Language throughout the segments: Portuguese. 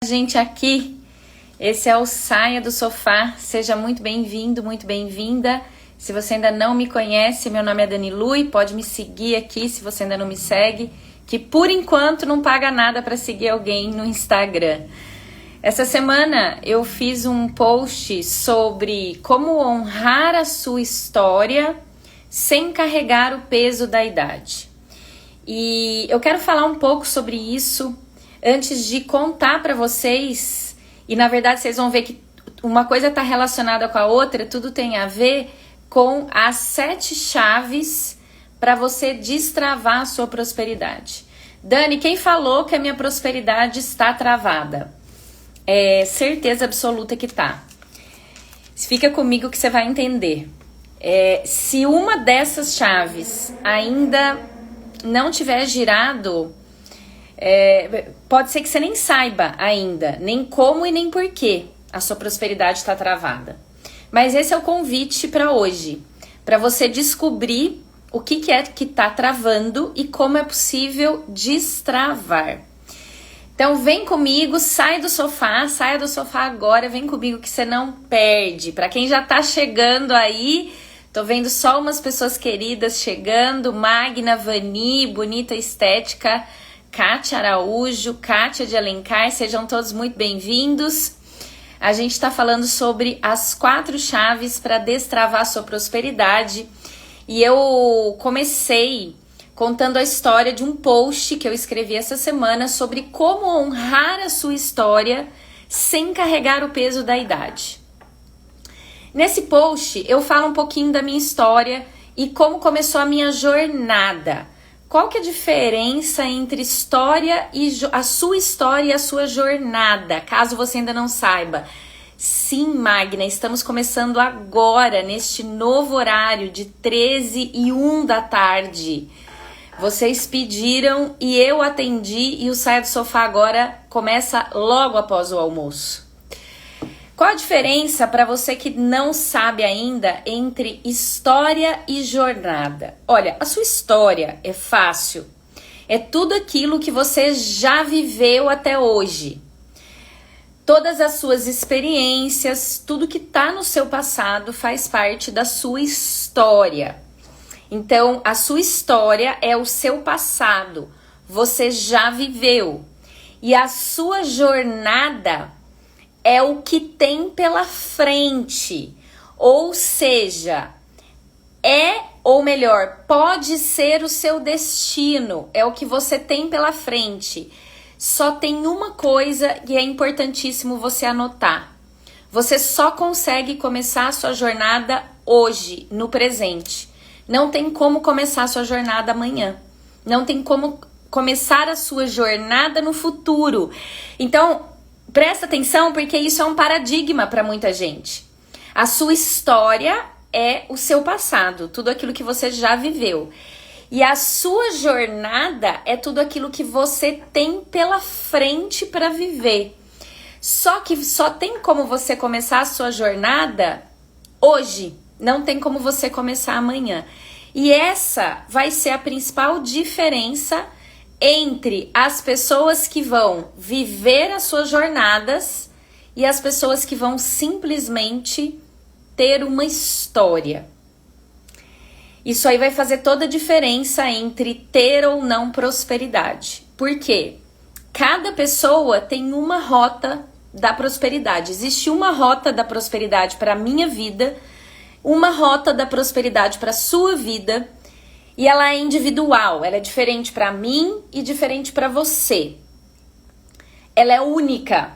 Gente aqui, esse é o Saia do Sofá, seja muito bem-vindo, muito bem-vinda. Se você ainda não me conhece, meu nome é Dani Lu e pode me seguir aqui se você ainda não me segue, que por enquanto não paga nada para seguir alguém no Instagram. Essa semana eu fiz um post sobre como honrar a sua história sem carregar o peso da idade. E eu quero falar um pouco sobre isso antes de contar para vocês, e na verdade vocês vão ver que uma coisa está relacionada com a outra, tudo tem a ver com as 7 chaves para você destravar a sua prosperidade. Dani, quem falou que a minha prosperidade está travada? É certeza absoluta que tá. Fica comigo que você vai entender. Se uma dessas chaves ainda não tiver girado, pode ser que você nem saiba ainda, nem como e nem por que a sua prosperidade está travada. Mas esse é o convite para hoje, para você descobrir o que é que está travando e como é possível destravar. Então vem comigo, saia do sofá agora, vem comigo que você não perde. Para quem já está chegando aí, tô vendo só umas pessoas queridas chegando, Magna, Vani, Bonita Estética, Kátia Araújo, Kátia de Alencar, sejam todos muito bem-vindos. A gente está falando sobre as 4 chaves para destravar a sua prosperidade. E eu comecei contando a história de um post que eu escrevi essa semana sobre como honrar a sua história sem carregar o peso da idade. Nesse post eu falo um pouquinho da minha história e como começou a minha jornada. Qual que é a diferença entre história e a sua jornada, caso você ainda não saiba? Sim, Magna, estamos começando agora, neste novo horário de 13h01 da tarde. Vocês pediram e eu atendi e o Saia do Sofá agora começa logo após o almoço. Qual a diferença para você que não sabe ainda entre história e jornada? Olha, a sua história é fácil. É tudo aquilo que você já viveu até hoje. Todas as suas experiências, tudo que está no seu passado faz parte da sua história. Então, a sua história é o seu passado. Você já viveu. E a sua jornada é o que tem pela frente, ou seja, ou melhor, pode ser o seu destino, é o que você tem pela frente. Só tem uma coisa que é importantíssimo você anotar. Você só consegue começar a sua jornada hoje, no presente. Não tem como começar a sua jornada amanhã. Não tem como começar a sua jornada no futuro. Então, presta atenção porque isso é um paradigma para muita gente. A sua história é o seu passado, tudo aquilo que você já viveu. E a sua jornada é tudo aquilo que você tem pela frente para viver. Só que só tem como você começar a sua jornada hoje, não tem como você começar amanhã. E essa vai ser a principal diferença entre as pessoas que vão viver as suas jornadas e as pessoas que vão simplesmente ter uma história. Isso aí vai fazer toda a diferença entre ter ou não prosperidade. Por quê? Cada pessoa tem uma rota da prosperidade. Existe uma rota da prosperidade para a minha vida, uma rota da prosperidade para a sua vida. E ela é individual, ela é diferente para mim e diferente para você. Ela é única.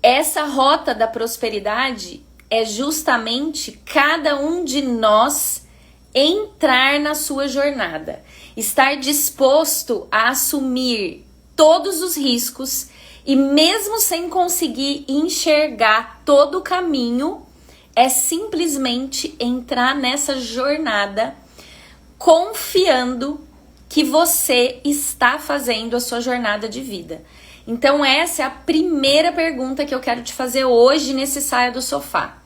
Essa rota da prosperidade é justamente cada um de nós entrar na sua jornada. Estar disposto a assumir todos os riscos e mesmo sem conseguir enxergar todo o caminho, é simplesmente entrar nessa jornada confiando que você está fazendo a sua jornada de vida. Então essa é a primeira pergunta que eu quero te fazer hoje nesse Saia do Sofá.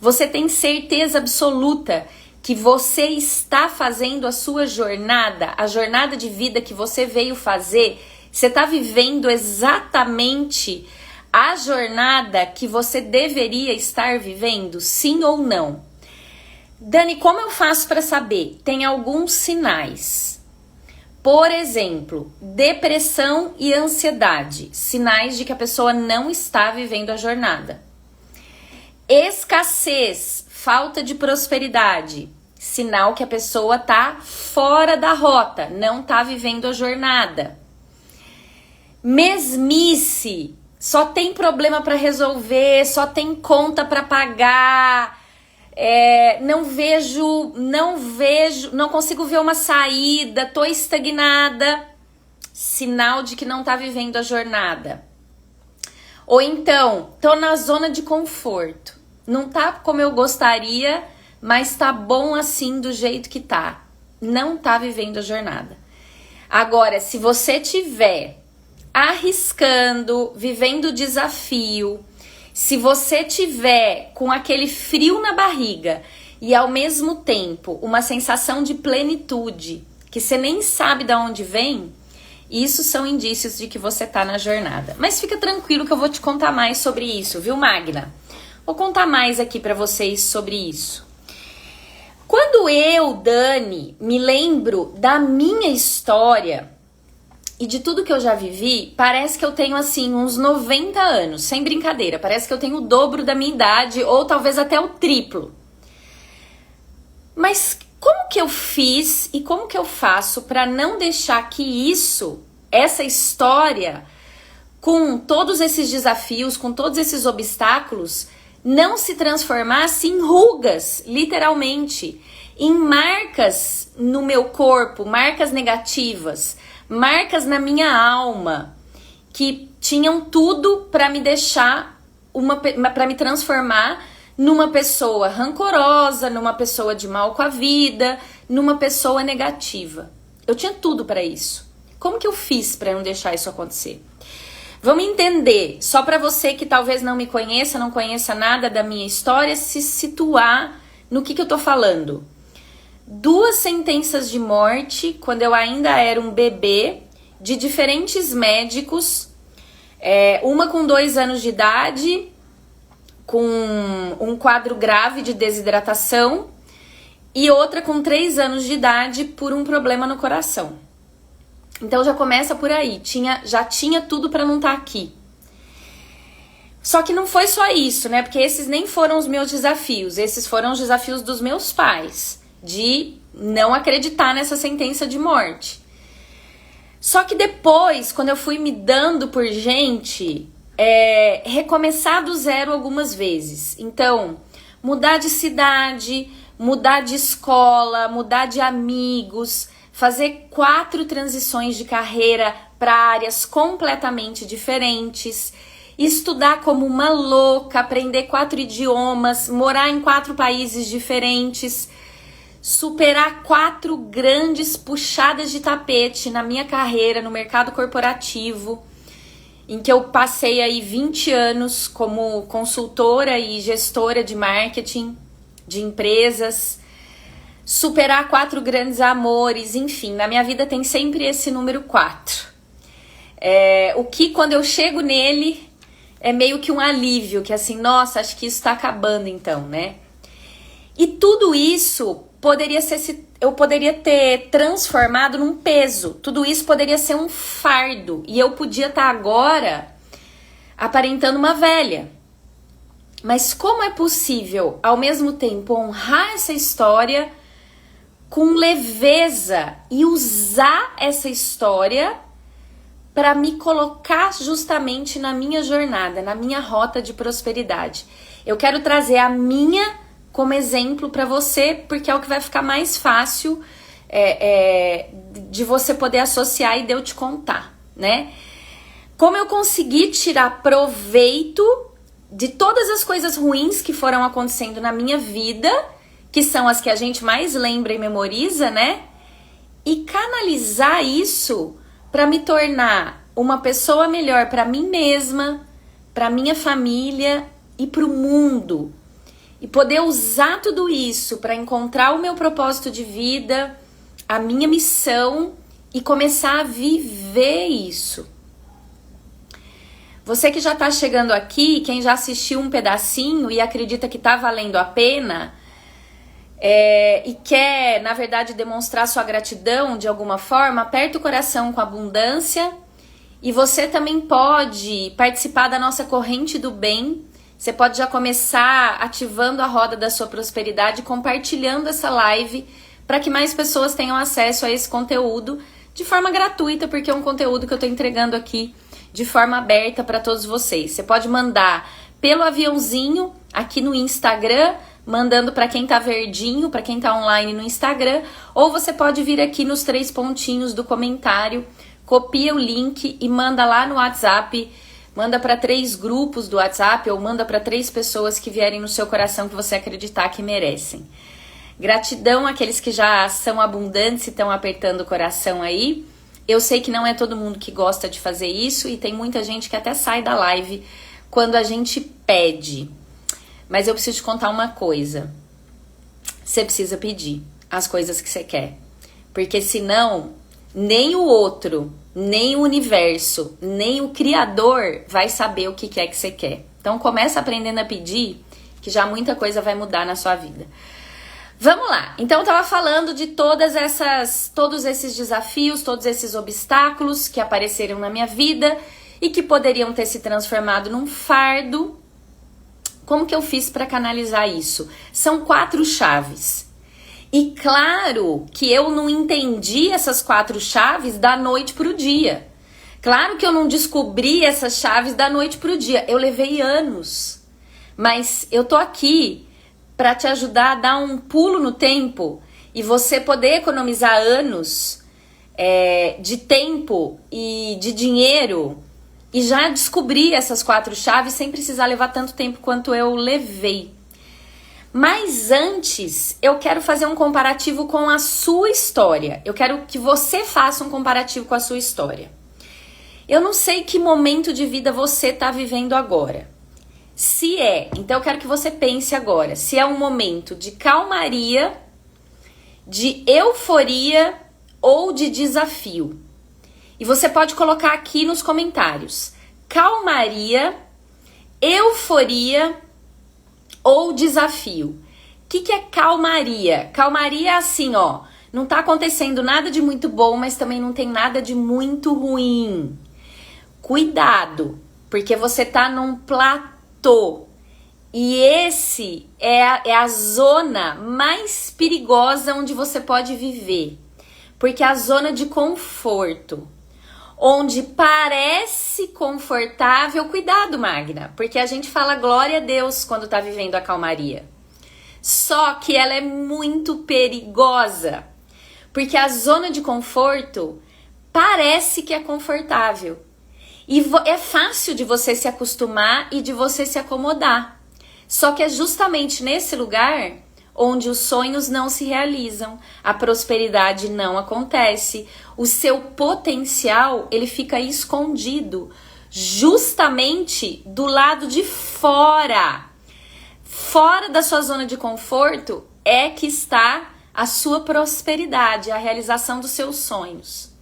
Você tem certeza absoluta que você está fazendo a sua jornada, a jornada de vida que você veio fazer, Você está vivendo exatamente a jornada que você deveria estar vivendo? Sim ou não? Dani, como eu faço para saber? Tem alguns sinais. Por exemplo, depressão e ansiedade, sinais de que a pessoa não está vivendo a jornada. Escassez, falta de prosperidade, sinal que a pessoa está fora da rota, não está vivendo a jornada. Mesmice, só tem problema para resolver, só tem conta para pagar, não consigo ver uma saída, tô estagnada, sinal de que não tá vivendo a jornada. Ou então, tô na zona de conforto, não tá como eu gostaria, mas tá bom assim do jeito que tá, não tá vivendo a jornada. Agora, se você tiver arriscando, vivendo desafio, se você tiver com aquele frio na barriga e ao mesmo tempo uma sensação de plenitude que você nem sabe de onde vem, isso são indícios de que você tá na jornada. Mas fica tranquilo que eu vou te contar mais sobre isso, viu, Magna? Vou contar mais aqui pra vocês sobre isso. Quando eu, Dani, me lembro da minha história e de tudo que eu já vivi, parece que eu tenho, assim, uns 90 anos, sem brincadeira. Parece que eu tenho o dobro da minha idade, ou talvez até o triplo. Mas como que eu fiz e como que eu faço para não deixar que essa história, com todos esses desafios, com todos esses obstáculos, não se transformasse em rugas, literalmente, em marcas no meu corpo, marcas negativas, marcas na minha alma, que tinham tudo para me deixar, para me transformar numa pessoa rancorosa, numa pessoa de mal com a vida, numa pessoa negativa. Eu tinha tudo para isso. Como que eu fiz para não deixar isso acontecer? Vamos entender, só para você que talvez não me conheça, não conheça nada da minha história, se situar no que eu tô falando. 2 sentenças de morte, quando eu ainda era um bebê, de diferentes médicos, uma com 2 anos de idade, com um quadro grave de desidratação, e outra com 3 anos de idade por um problema no coração. Então já começa por aí, já tinha tudo para não estar aqui. Só que não foi só isso, né? Porque esses nem foram os meus desafios, esses foram os desafios dos meus pais, de não acreditar nessa sentença de morte. Só que depois, quando eu fui me dando por gente, recomeçar do zero algumas vezes. Então, mudar de cidade, mudar de escola, mudar de amigos, fazer 4 transições de carreira para áreas completamente diferentes, estudar como uma louca, aprender 4 idiomas, morar em 4 países diferentes, superar 4 grandes puxadas de tapete na minha carreira no mercado corporativo, em que eu passei aí 20 anos como consultora e gestora de marketing de empresas, superar 4 grandes amores, enfim, na minha vida tem sempre esse número 4. O que quando eu chego nele é meio que um alívio, que assim, nossa, acho que isso tá acabando então, né? E tudo isso eu poderia ter transformado num peso. Tudo isso poderia ser um fardo. E eu podia estar agora aparentando uma velha. Mas como é possível, ao mesmo tempo, honrar essa história com leveza e usar essa história para me colocar justamente na minha jornada, na minha rota de prosperidade? Eu quero trazer a minha como exemplo para você, porque é o que vai ficar mais fácil de você poder associar e de eu te contar, né? Como eu consegui tirar proveito de todas as coisas ruins que foram acontecendo na minha vida, que são as que a gente mais lembra e memoriza, né? E canalizar isso para me tornar uma pessoa melhor para mim mesma, para minha família e para o mundo. E poder usar tudo isso para encontrar o meu propósito de vida, a minha missão e começar a viver isso. Você que já tá chegando aqui, quem já assistiu um pedacinho e acredita que tá valendo a pena, e quer, na verdade, demonstrar sua gratidão de alguma forma, aperta o coração com abundância. E você também pode participar da nossa corrente do bem. Você pode já começar ativando a roda da sua prosperidade, compartilhando essa live para que mais pessoas tenham acesso a esse conteúdo de forma gratuita, porque é um conteúdo que eu estou entregando aqui de forma aberta para todos vocês. Você pode mandar pelo aviãozinho aqui no Instagram, mandando para quem tá verdinho, para quem tá online no Instagram, ou você pode vir aqui nos 3 pontinhos do comentário, copia o link e manda lá no WhatsApp, manda para 3 grupos do WhatsApp ou manda para 3 pessoas que vierem no seu coração que você acreditar que merecem. Gratidão àqueles que já são abundantes e estão apertando o coração aí. Eu sei que não é todo mundo que gosta de fazer isso e tem muita gente que até sai da live quando a gente pede. Mas eu preciso te contar uma coisa. Você precisa pedir as coisas que você quer. Porque senão, nem o outro, nem o universo, nem o Criador vai saber o que é que você quer. Então começa aprendendo a pedir, que já muita coisa vai mudar na sua vida. Vamos lá. Então eu tava falando de todos esses desafios, todos esses obstáculos que apareceram na minha vida e que poderiam ter se transformado num fardo. Como que eu fiz para canalizar isso? São 4 chaves. E claro que eu não entendi essas 4 chaves da noite pro dia. Claro que eu não descobri essas chaves da noite pro dia. Eu levei anos. Mas eu tô aqui para te ajudar a dar um pulo no tempo e você poder economizar anos de tempo e de dinheiro e já descobrir essas 4 chaves sem precisar levar tanto tempo quanto eu levei. Mas antes, eu quero fazer um comparativo com a sua história. Eu quero que você faça um comparativo com a sua história. Eu não sei que momento de vida você está vivendo agora. Então eu quero que você pense agora, se é um momento de calmaria, de euforia ou de desafio. E você pode colocar aqui nos comentários, calmaria, euforia ou desafio. O que é calmaria? Calmaria é assim, ó, não tá acontecendo nada de muito bom, mas também não tem nada de muito ruim. Cuidado, porque você tá num platô. E esse é a zona mais perigosa onde você pode viver. Porque é a zona de conforto. Onde parece confortável, cuidado, Magna, porque a gente fala glória a Deus quando tá vivendo a calmaria. Só que ela é muito perigosa, porque a zona de conforto parece que é confortável. E é fácil de você se acostumar e de você se acomodar. Só que é justamente nesse lugar onde os sonhos não se realizam, a prosperidade não acontece, o seu potencial ele fica escondido justamente do lado de fora. Fora da sua zona de conforto é que está a sua prosperidade, a realização dos seus sonhos.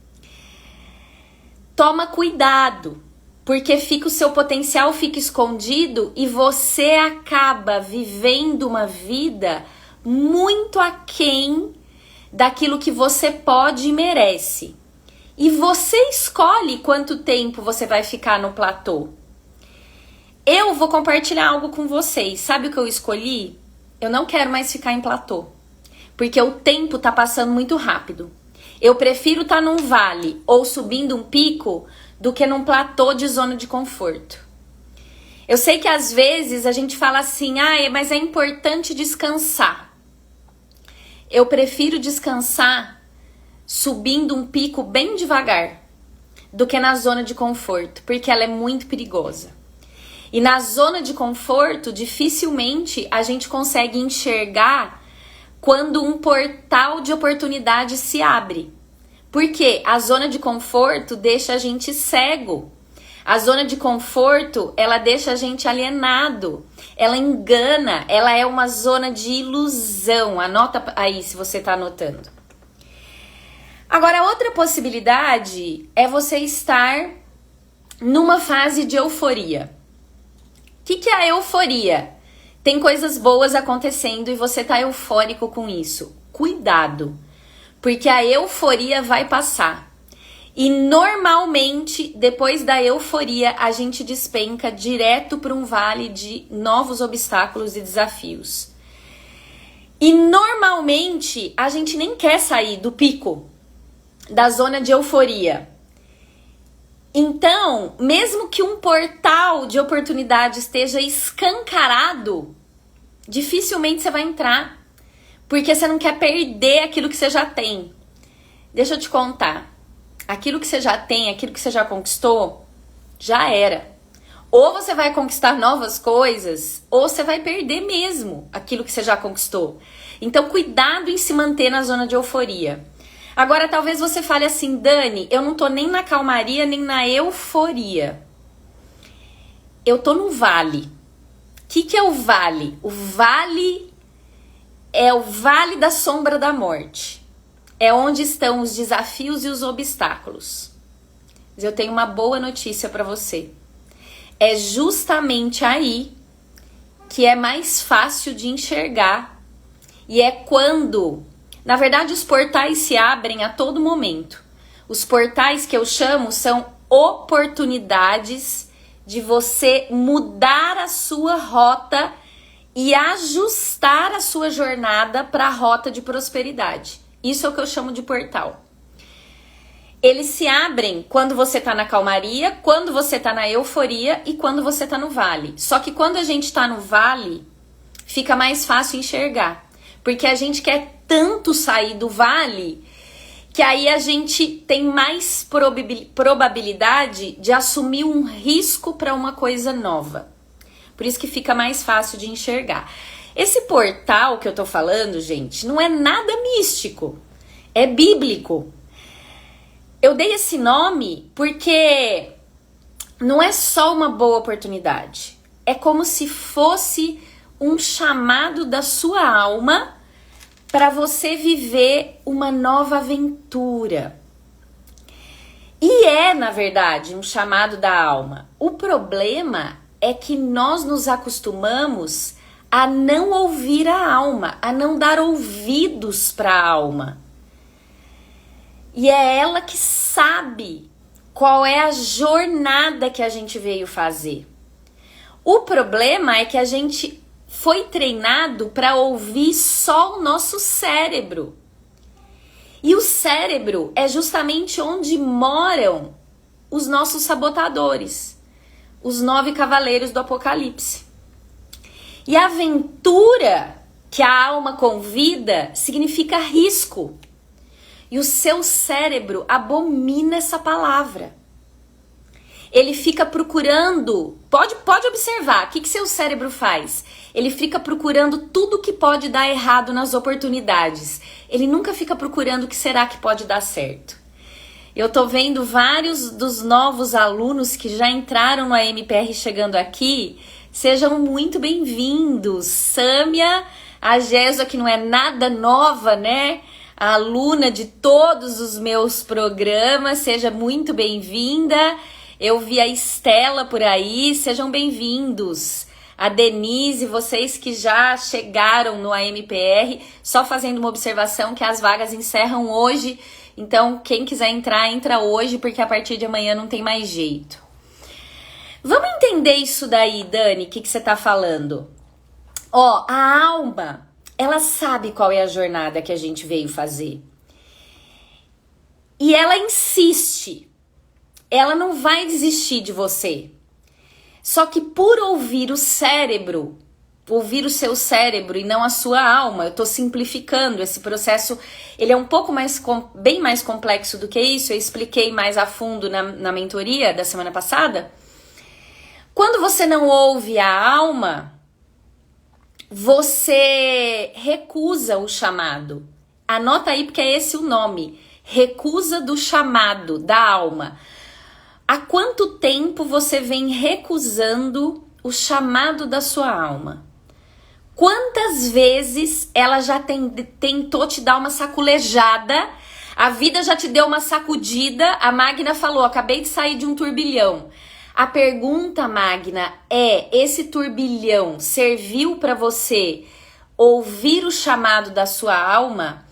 Toma cuidado, porque o seu potencial fica escondido e você acaba vivendo uma vida muito aquém daquilo que você pode e merece. E você escolhe quanto tempo você vai ficar no platô. Eu vou compartilhar algo com vocês. Sabe o que eu escolhi? Eu não quero mais ficar em platô, porque o tempo tá passando muito rápido. Eu prefiro estar num vale ou subindo um pico do que num platô de zona de conforto. Eu sei que às vezes a gente fala assim, mas é importante descansar. Eu prefiro descansar subindo um pico bem devagar do que na zona de conforto, porque ela é muito perigosa. E na zona de conforto, dificilmente a gente consegue enxergar quando um portal de oportunidade se abre. Porque a zona de conforto deixa a gente cego. A zona de conforto, ela deixa a gente alienado. Ela engana, ela é uma zona de ilusão. Anota aí se você está anotando. Agora, outra possibilidade é você estar numa fase de euforia. O que é a euforia? Tem coisas boas acontecendo e você tá eufórico com isso. Cuidado, porque a euforia vai passar. E normalmente, depois da euforia, a gente despenca direto para um vale de novos obstáculos e desafios. E normalmente, a gente nem quer sair do pico, da zona de euforia. Então, mesmo que um portal de oportunidade esteja escancarado, dificilmente você vai entrar, porque você não quer perder aquilo que você já tem. Deixa eu te contar. Aquilo que você já tem, aquilo que você já conquistou, já era. Ou você vai conquistar novas coisas, ou você vai perder mesmo aquilo que você já conquistou. Então, cuidado em se manter na zona de euforia. Agora, talvez você fale assim, Dani, eu não tô nem na calmaria, nem na euforia. Eu tô no vale. O que é o vale? O vale é o vale da sombra da morte. É onde estão os desafios e os obstáculos. Mas eu tenho uma boa notícia para você. É justamente aí que é mais fácil de enxergar. E é quando, na verdade, os portais se abrem a todo momento. Os portais que eu chamo são oportunidades de você mudar a sua rota e ajustar a sua jornada para a rota de prosperidade. Isso é o que eu chamo de portal. Eles se abrem quando você está na calmaria, quando você está na euforia e quando você está no vale. Só que quando a gente está no vale, fica mais fácil enxergar. Porque a gente quer tanto sair do vale que aí a gente tem mais probabilidade de assumir um risco para uma coisa nova. Por isso que fica mais fácil de enxergar. Esse portal que eu tô falando, gente, não é nada místico, é bíblico. Eu dei esse nome porque não é só uma boa oportunidade, é como se fosse um chamado da sua alma para você viver uma nova aventura. E é, na verdade, um chamado da alma. O problema é que nós nos acostumamos a não ouvir a alma, a não dar ouvidos para a alma. E é ela que sabe qual é a jornada que a gente veio fazer. O problema é que a gente foi treinado para ouvir só o nosso cérebro. E o cérebro é justamente onde moram os nossos sabotadores, os 9 cavaleiros do Apocalipse. E a aventura que a alma convida significa risco. E o seu cérebro abomina essa palavra. Ele fica procurando, pode observar, o que seu cérebro faz? Ele fica procurando tudo que pode dar errado nas oportunidades. Ele nunca fica procurando o que será que pode dar certo. Eu tô vendo vários dos novos alunos que já entraram no AMPR chegando aqui. Sejam muito bem-vindos. Sâmia, a Jéssica, que não é nada nova, né? A aluna de todos os meus programas, seja muito bem-vinda. Eu vi a Estela por aí, sejam bem-vindos. A Denise, vocês que já chegaram no AMPR, só fazendo uma observação que as vagas encerram hoje. Então, quem quiser entrar, entra hoje, porque a partir de amanhã não tem mais jeito. Vamos entender isso daí, Dani, o que você tá falando? Ó, a alma, ela sabe qual é a jornada que a gente veio fazer. E ela insiste. Ela não vai desistir de você. Só que por ouvir o cérebro, ouvir o seu cérebro e não a sua alma, eu tô simplificando esse processo, ele é um pouco mais, bem mais complexo do que isso, eu expliquei mais a fundo na mentoria da semana passada. Quando você não ouve a alma, você recusa o chamado. Anota aí porque é esse o nome. Recusa do chamado da alma. Há quanto tempo você vem recusando o chamado da sua alma? Quantas vezes ela já tentou te dar uma saculejada, a vida já te deu uma sacudida, a máquina falou, acabei de sair de um turbilhão. A pergunta, Magna, esse turbilhão serviu para você ouvir o chamado da sua alma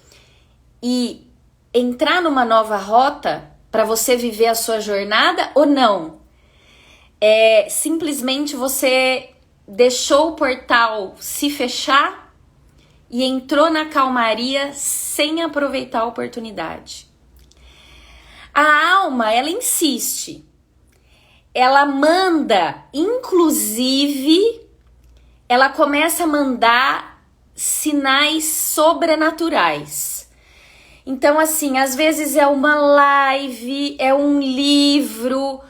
e entrar numa nova rota para você viver a sua jornada ou não? Simplesmente você deixou o portal se fechar e entrou na calmaria sem aproveitar a oportunidade. A alma, ela insiste. Ela manda, inclusive, ela começa a mandar sinais sobrenaturais. Então, assim, às vezes é uma live, é um livro,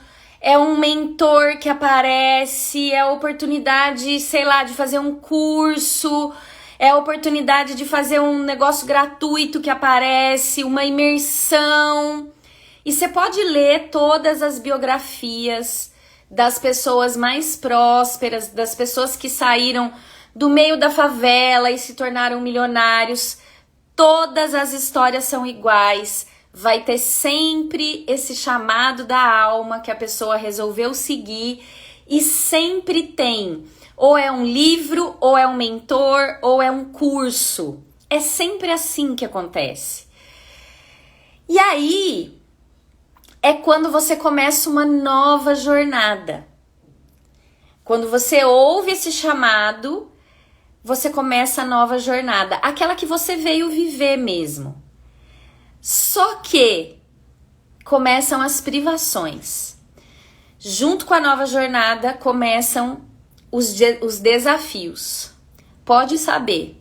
é um mentor que aparece, é a oportunidade, sei lá, de fazer um curso, é a oportunidade de fazer um negócio gratuito que aparece, uma imersão. E você pode ler todas as biografias das pessoas mais prósperas, das pessoas que saíram do meio da favela e se tornaram milionários. Todas as histórias são iguais. Vai ter sempre esse chamado da alma que a pessoa resolveu seguir e sempre tem. Ou é um livro, ou é um mentor, ou é um curso. É sempre assim que acontece. E aí é quando você começa uma nova jornada. Quando você ouve esse chamado, você começa a nova jornada. Aquela que você veio viver mesmo. Só que começam as privações. Junto com a nova jornada começam os desafios. Pode saber,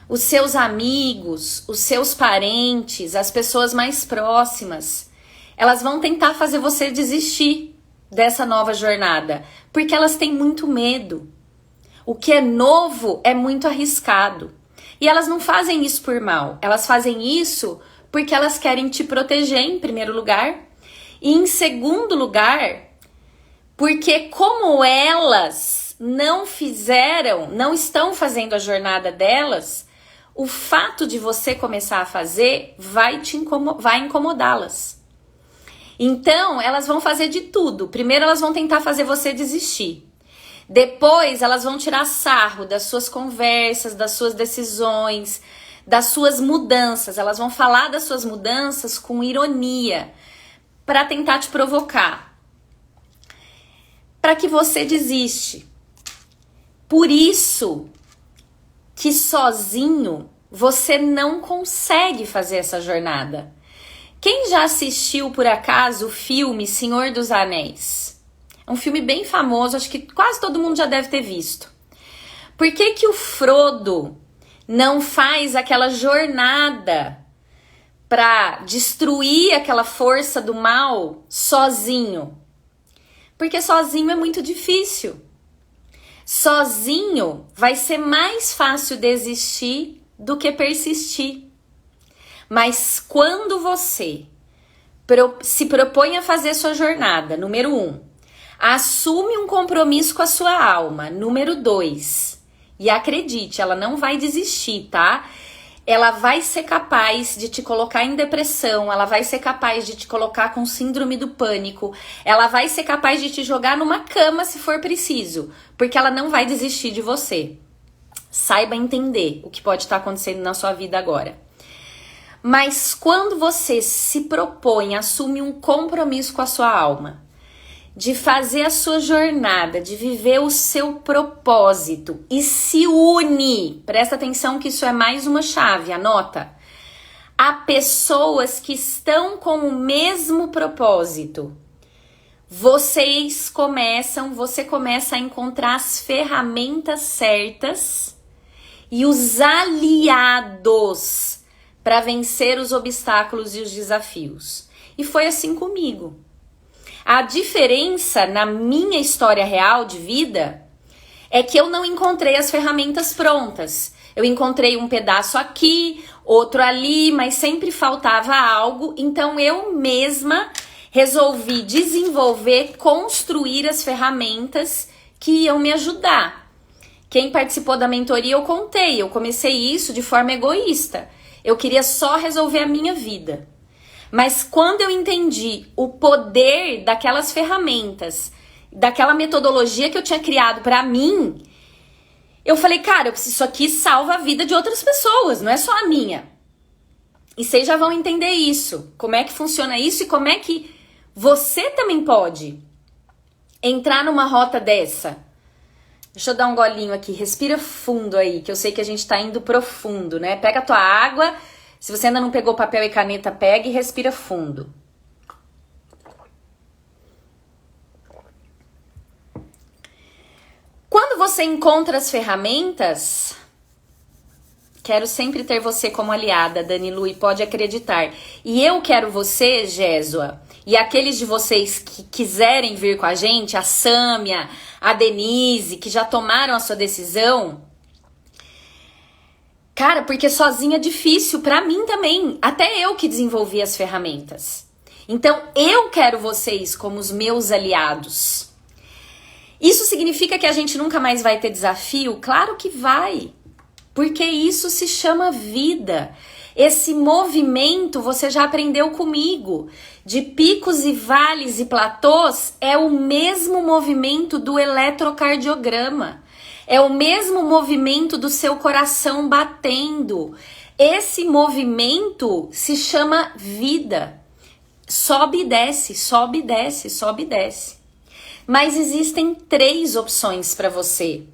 os seus amigos, os seus parentes, as pessoas mais próximas, elas vão tentar fazer você desistir dessa nova jornada, porque elas têm muito medo. O que é novo é muito arriscado. E elas não fazem isso por mal, elas fazem isso porque elas querem te proteger em primeiro lugar, e em segundo lugar, porque como elas não estão fazendo a jornada delas, o fato de você começar a fazer vai incomodá-las. Então, elas vão fazer de tudo. Primeiro, elas vão tentar fazer você desistir. Depois, elas vão tirar sarro das suas conversas, das suas decisões, das suas mudanças. Elas vão falar das suas mudanças com ironia, para tentar te provocar, para que você desiste. Por isso que sozinho você não consegue fazer essa jornada. Quem já assistiu, por acaso, o filme Senhor dos Anéis? É um filme bem famoso, acho que quase todo mundo já deve ter visto. Por que que o Frodo não faz aquela jornada para destruir aquela força do mal sozinho? Porque sozinho é muito difícil. Sozinho vai ser mais fácil desistir do que persistir. Mas quando você se propõe a fazer sua jornada, número 1, assume um compromisso com a sua alma, número 2, e acredite, ela não vai desistir, tá? Ela vai ser capaz de te colocar em depressão, ela vai ser capaz de te colocar com síndrome do pânico, ela vai ser capaz de te jogar numa cama se for preciso, porque ela não vai desistir de você. Saiba entender o que pode estar acontecendo na sua vida agora. Mas quando você se propõe, assume um compromisso com a sua alma, de fazer a sua jornada, de viver o seu propósito e se une, presta atenção que isso é mais uma chave, anota, a pessoas que estão com o mesmo propósito, você começa a encontrar as ferramentas certas e os aliados para vencer os obstáculos e os desafios. E foi assim comigo. A diferença na minha história real de vida é que eu não encontrei as ferramentas prontas. Eu encontrei um pedaço aqui, outro ali, mas sempre faltava algo. Então eu mesma resolvi desenvolver, construir as ferramentas que iam me ajudar. Quem participou da mentoria eu contei, eu comecei isso de forma egoísta. Eu queria só resolver a minha vida. Mas quando eu entendi o poder daquelas ferramentas daquela metodologia que eu tinha criado pra mim, eu falei, cara, isso aqui salva a vida de outras pessoas, não é só a minha. E vocês já vão entender isso, como é que funciona isso e como é que você também pode entrar numa rota dessa. Deixa eu dar um golinho aqui, respira fundo aí, que eu sei que a gente tá indo profundo, né? Pega a tua água, se você ainda não pegou papel e caneta, pega e respira fundo. Quando você encontra as ferramentas, quero sempre ter você como aliada, Dani Lu, e pode acreditar. E eu quero você, Gésua, e aqueles de vocês que quiserem vir com a gente, a Sâmia, a Denise, que já tomaram a sua decisão, cara, porque sozinha é difícil, pra mim também, até eu que desenvolvi as ferramentas. Então, eu quero vocês como os meus aliados. Isso significa que a gente nunca mais vai ter desafio? Claro que vai, porque isso se chama vida. Esse movimento você já aprendeu comigo, de picos e vales e platôs, é o mesmo movimento do eletrocardiograma, é o mesmo movimento do seu coração batendo. Esse movimento se chama vida. Sobe e desce, sobe e desce, sobe e desce. Mas existem 3 opções para você.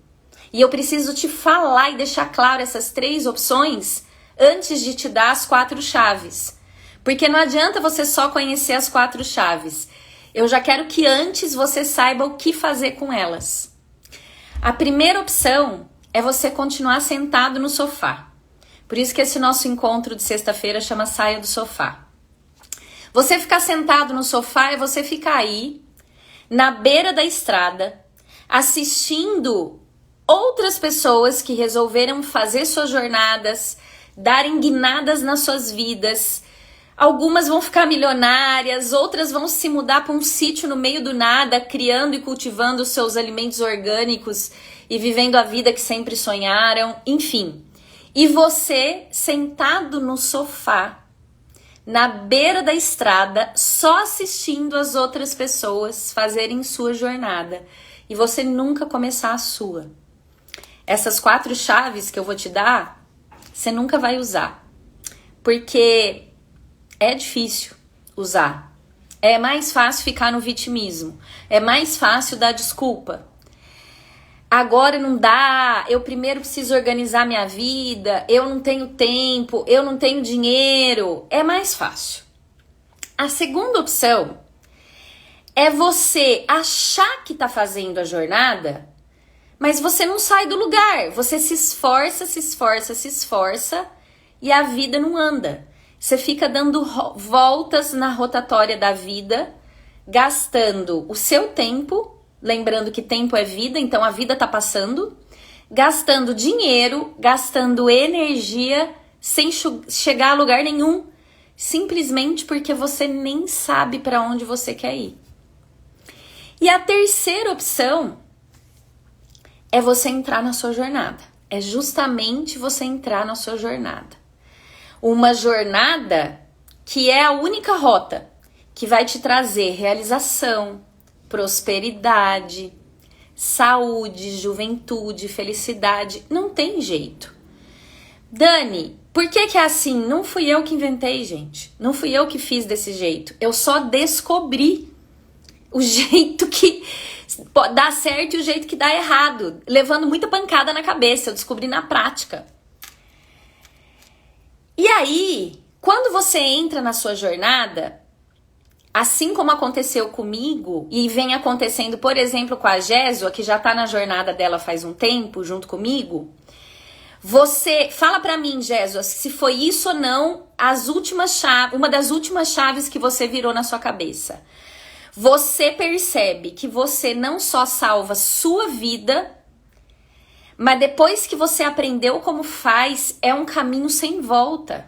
E eu preciso te falar e deixar claro essas 3 opções antes de te dar as 4 chaves. Porque não adianta você só conhecer as 4 chaves. Eu já quero que antes você saiba o que fazer com elas. A primeira opção é você continuar sentado no sofá. Por isso que esse nosso encontro de sexta-feira chama Saia do Sofá. Você ficar sentado no sofá é você ficar aí, na beira da estrada, assistindo outras pessoas que resolveram fazer suas jornadas, darem guinadas nas suas vidas. Algumas vão ficar milionárias, outras vão se mudar para um sítio no meio do nada, criando e cultivando os seus alimentos orgânicos e vivendo a vida que sempre sonharam, enfim. E você sentado no sofá, na beira da estrada, só assistindo as outras pessoas fazerem sua jornada e você nunca começar a sua. Essas 4 chaves que eu vou te dar, você nunca vai usar, porque é difícil usar. É mais fácil ficar no vitimismo, é mais fácil dar desculpa. Agora não dá, eu primeiro preciso organizar minha vida, eu não tenho tempo, eu não tenho dinheiro. É mais fácil. A segunda opção é você achar que tá fazendo a jornada, mas você não sai do lugar. Você se esforça, se esforça, se esforça e a vida não anda. Você fica dando voltas na rotatória da vida, gastando o seu tempo. Lembrando que tempo é vida, então a vida tá passando, gastando dinheiro, gastando energia, sem chegar a lugar nenhum, simplesmente porque você nem sabe para onde você quer ir. E a terceira opção é você entrar na sua jornada. É justamente você entrar na sua jornada. Uma jornada que é a única rota que vai te trazer realização, prosperidade, saúde, juventude, felicidade. Não tem jeito. Dani, por que é assim? Não fui eu que inventei, gente. Não fui eu que fiz desse jeito. Eu só descobri o jeito que dá certo e o jeito que dá errado, levando muita pancada na cabeça. Eu descobri na prática. E aí, quando você entra na sua jornada, assim como aconteceu comigo e vem acontecendo, por exemplo, com a Gésua, que já tá na jornada dela faz um tempo, junto comigo, você fala pra mim, Gésua, se foi isso ou não uma das últimas chaves que você virou na sua cabeça. Você percebe que você não só salva sua vida, mas depois que você aprendeu como faz, é um caminho sem volta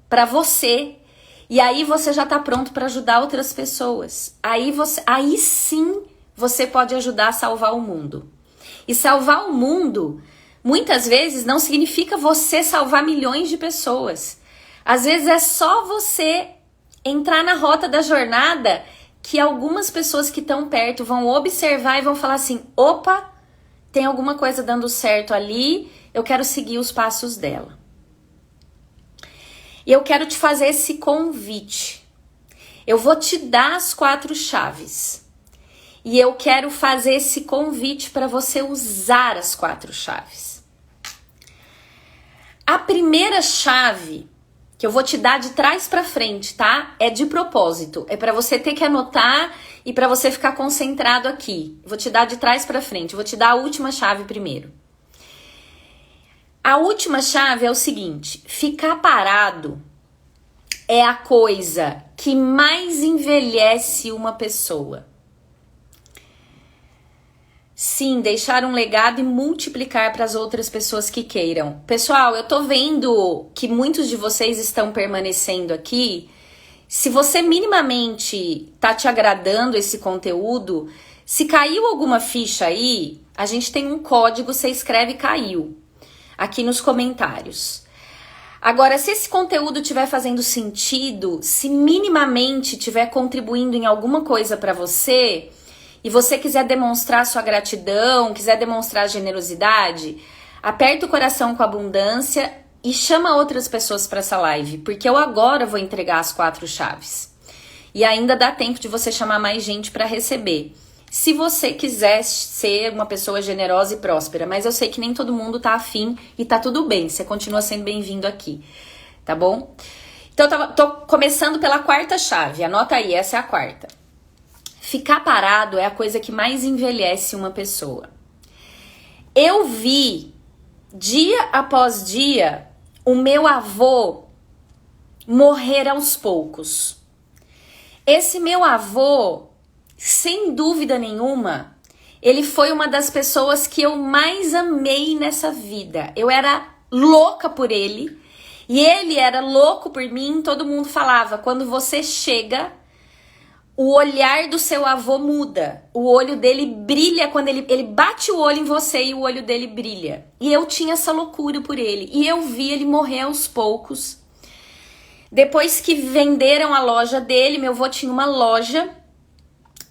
pra você. E aí você já tá pronto para ajudar outras pessoas. Aí sim você pode ajudar a salvar o mundo. E salvar o mundo, muitas vezes, não significa você salvar milhões de pessoas. Às vezes é só você entrar na rota da jornada que algumas pessoas que estão perto vão observar e vão falar assim, opa, tem alguma coisa dando certo ali, eu quero seguir os passos dela. E eu quero te fazer esse convite. Eu vou te dar as 4 chaves. E eu quero fazer esse convite para você usar as 4 chaves. A primeira chave que eu vou te dar de trás para frente, tá? É de propósito. É para você ter que anotar e para você ficar concentrado aqui. Vou te dar de trás para frente. Vou te dar a última chave primeiro. A última chave é o seguinte: ficar parado é a coisa que mais envelhece uma pessoa. Sim, deixar um legado e multiplicar para as outras pessoas que queiram. Pessoal, eu tô vendo que muitos de vocês estão permanecendo aqui. Se você minimamente tá te agradando esse conteúdo, se caiu alguma ficha aí, a gente tem um código, você escreve caiu aqui nos comentários. Agora, se esse conteúdo estiver fazendo sentido, se minimamente estiver contribuindo em alguma coisa para você, e você quiser demonstrar sua gratidão, quiser demonstrar generosidade, aperta o coração com abundância e chama outras pessoas para essa live, porque eu agora vou entregar as 4 chaves. E ainda dá tempo de você chamar mais gente para receber. Se você quiser ser uma pessoa generosa e próspera, mas eu sei que nem todo mundo tá afim e tá tudo bem, você continua sendo bem-vindo aqui, tá bom? Então, tô começando pela 4ª chave, anota aí, essa é a 4ª. Ficar parado é a coisa que mais envelhece uma pessoa. Eu vi, dia após dia, o meu avô morrer aos poucos. Esse meu avô, sem dúvida nenhuma, ele foi uma das pessoas que eu mais amei nessa vida. Eu era louca por ele e ele era louco por mim. Todo mundo falava, quando você chega, o olhar do seu avô muda. O olho dele brilha quando ele bate o olho em você e o olho dele brilha. E eu tinha essa loucura por ele. E eu vi ele morrer aos poucos. Depois que venderam a loja dele, meu avô tinha uma loja.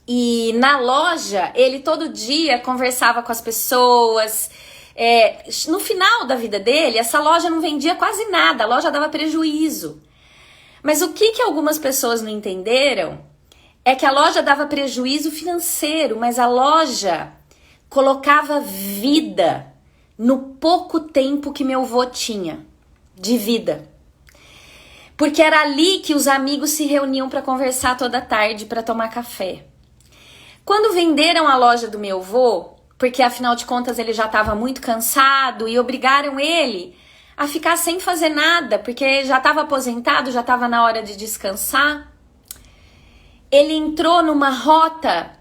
E na loja, ele todo dia conversava com as pessoas. No final da vida dele, essa loja não vendia quase nada. A loja dava prejuízo. Mas o que algumas pessoas não entenderam é que a loja dava prejuízo financeiro, mas a loja colocava vida no pouco tempo que meu avô tinha de vida. Porque era ali que os amigos se reuniam para conversar toda tarde, para tomar café. Quando venderam a loja do meu avô, porque afinal de contas ele já estava muito cansado e obrigaram ele a ficar sem fazer nada, porque já estava aposentado, já estava na hora de descansar, ele entrou numa rota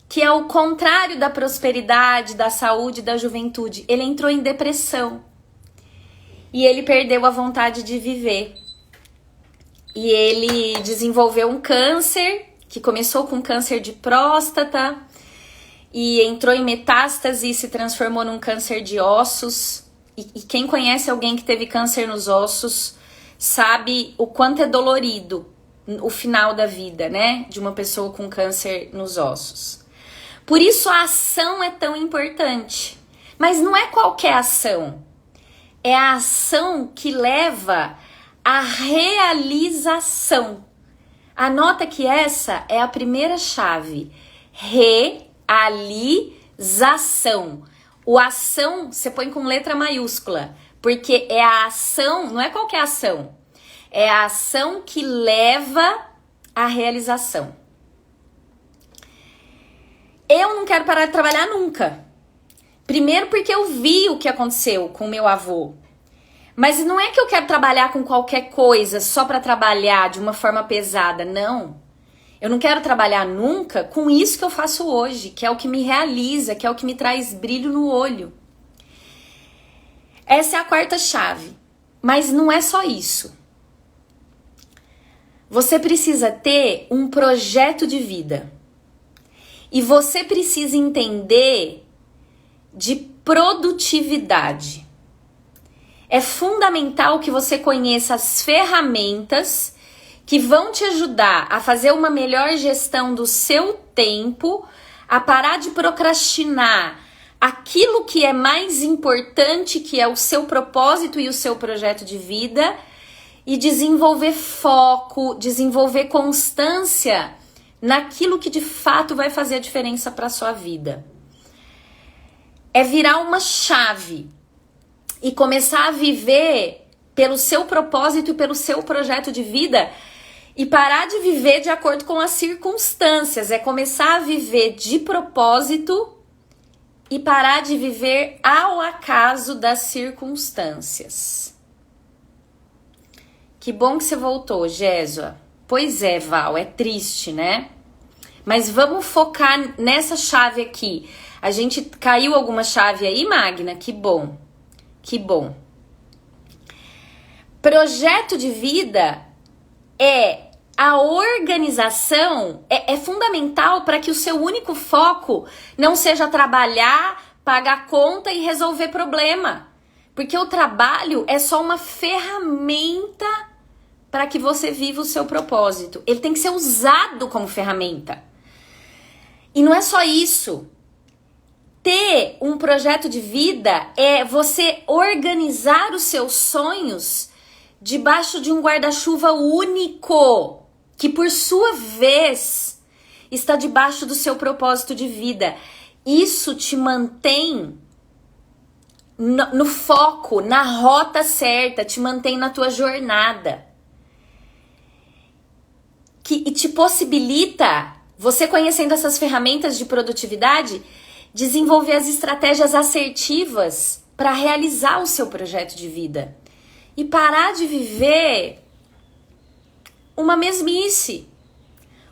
que é o contrário da prosperidade, da saúde, da juventude. Ele entrou em depressão e ele perdeu a vontade de viver. E ele desenvolveu um câncer, que começou com câncer de próstata e entrou em metástase e se transformou num câncer de ossos. E quem conhece alguém que teve câncer nos ossos sabe o quanto é dolorido o final da vida, né? De uma pessoa com câncer nos ossos. Por isso a ação é tão importante. Mas não é qualquer ação. É a ação que leva à realização. Anota que essa é a primeira chave. Realização. O ação você põe com letra maiúscula. Porque é a ação, não é qualquer ação. É a ação que leva à realização. Eu não quero parar de trabalhar nunca. Primeiro porque eu vi o que aconteceu com meu avô. Mas não é que eu quero trabalhar com qualquer coisa só para trabalhar de uma forma pesada, não. Eu não quero trabalhar nunca com isso que eu faço hoje, que é o que me realiza, que é o que me traz brilho no olho. Essa é a 4ª chave. Mas não é só isso. Você precisa ter um projeto de vida. E você precisa entender de produtividade. É fundamental que você conheça as ferramentas que vão te ajudar a fazer uma melhor gestão do seu tempo, a parar de procrastinar aquilo que é mais importante, que é o seu propósito e o seu projeto de vida, e desenvolver foco, desenvolver constância naquilo que de fato vai fazer a diferença para a sua vida. É virar uma chave e começar a viver pelo seu propósito e pelo seu projeto de vida e parar de viver de acordo com as circunstâncias. É começar a viver de propósito e parar de viver ao acaso das circunstâncias. Que bom que você voltou, Gésua. Pois é, Val, é triste, né? Mas vamos focar nessa chave aqui. A gente caiu alguma chave aí, Magna? Que bom, que bom. Projeto de vida é a organização, é fundamental para que o seu único foco não seja trabalhar, pagar conta e resolver problema. Porque o trabalho é só uma ferramenta para que você viva o seu propósito. Ele tem que ser usado como ferramenta. E não é só isso. Ter um projeto de vida é você organizar os seus sonhos debaixo de um guarda-chuva único, que por sua vez está debaixo do seu propósito de vida. Isso te mantém no foco, na rota certa, te mantém na tua jornada. E te possibilita, você conhecendo essas ferramentas de produtividade, desenvolver as estratégias assertivas para realizar o seu projeto de vida. E parar de viver uma mesmice.